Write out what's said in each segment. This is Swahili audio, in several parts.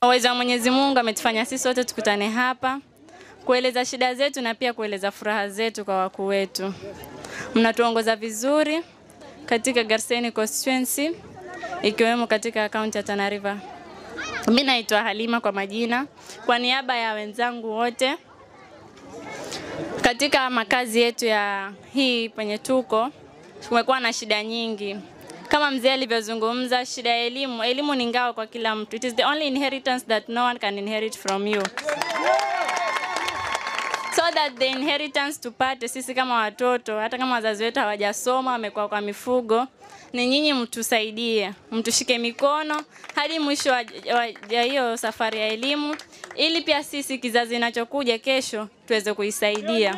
Uwezo wa Mwenyezi Mungu ametufanya sisi sote tukutane hapa kueleza shida zetu na pia kueleza furaha zetu kwa wakuu wetu. Mnatuongoza vizuri katika Garseni constituency ikiwemo katika kaunti ya Tana River. Mimi naitwa Halima kwa majina. Kwa niaba ya wenzangu wote katika makazi yetu ya hii penye tuko, tumekuwa na shida nyingi. Kama mzee alivyozungumza, shida ya elimu. Elimu ni ngao kwa kila mtu. It is the only inheritance that no one can inherit from you. So that the inheritance tupate sisi kama watoto, hata kama wazazi wetu hawajasoma, wamekuwa kwa mifugo, ni nyinyi mtusaidie, mtushike mikono hadi mwisho wa hiyo safari ya elimu, ili pia sisi kizazi kinachokuja kesho tuweze kuisaidia.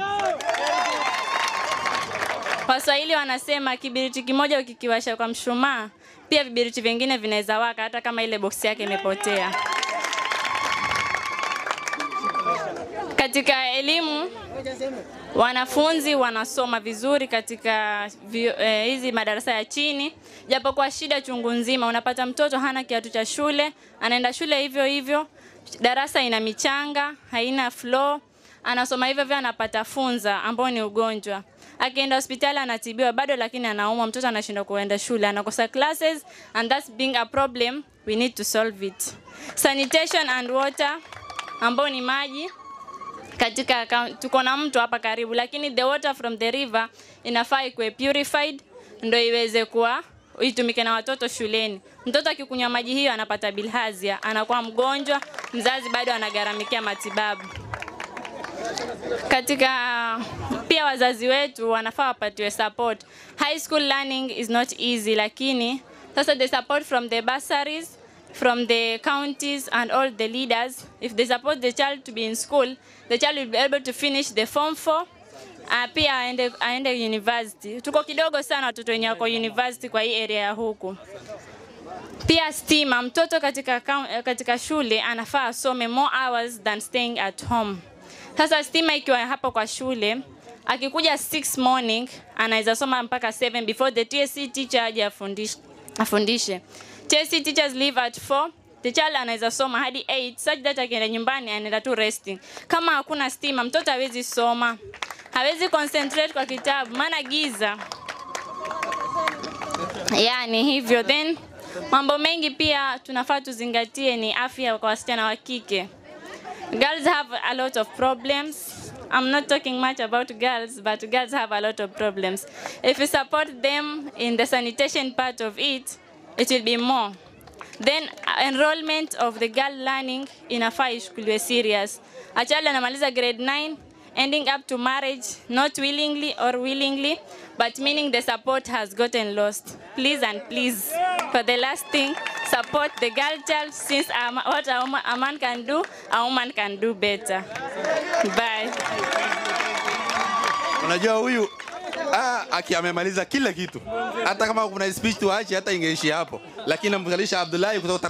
Waswahili wanasema kibiriti kimoja ukikiwasha kwa mshumaa, pia vibiriti vingine vinaweza waka hata kama ile boksi yake imepotea. Katika elimu, wanafunzi wanasoma vizuri katika hizi madarasa ya chini, japo kwa shida chungu nzima. Unapata mtoto hana kiatu cha shule, anaenda shule hivyo hivyo, darasa ina michanga, haina floor, anasoma hivyo hivyo, anapata funza ambao ni ugonjwa. Akienda hospitali anatibiwa bado, lakini anaumwa, mtoto anashindwa kuenda shule, anakosa classes, and that's being a problem. We need to solve it. Sanitation and water ambao ni maji. Katika tuko na mto hapa karibu, lakini the water from the river inafaa ikuwe purified ndio iweze kuwa itumike na watoto shuleni. Mtoto akikunywa maji hiyo anapata bilharzia, anakuwa mgonjwa, mzazi bado anagharamikia matibabu. Katika pia wazazi wetu wanafaa wapatiwe support. High school learning is not easy, lakini sasa the support from the bursaries, from the counties and all the leaders, if they support the child to be in school, the child will be able to finish the form 4, pia aende university. Tuko kidogo sana watoto wenye wako university kwa hii area ya huku. Pia stima, mtoto katika shule anafaa asome more hours than staying at home. Sasa stima ikiwa hapo kwa shule, akikuja 6 morning, anaweza soma mpaka 7 before the TSC teacher aje afundishe. TSC teachers leave at 4, the child anaweza soma hadi 8, such that akienda nyumbani anaenda tu resting. Kama hakuna stima, mtoto hawezi soma, hawezi concentrate kwa kitabu, maana giza. Yani hivyo. Then mambo mengi pia tunafaa tuzingatie ni afya kwa wasichana wa kike. Girls have a lot of problems. I'm not talking much about girls, but girls have a lot of problems. If we support them in the sanitation part of it, it will be more. Then enrollment of the girl learning inafaa ishikuliwe serious. A child anamaliza grade 9, ending up to marriage, not willingly or willingly, but meaning the support has gotten lost. Please and please, for the last thing, support the girl child, since what a man can do, a woman can do better. Bye. Unajua huyu amemaliza kila kitu. Hata kama kuna speech tuache hata ingeishia hapo. Lakini namzalisha Abdullahi kutoka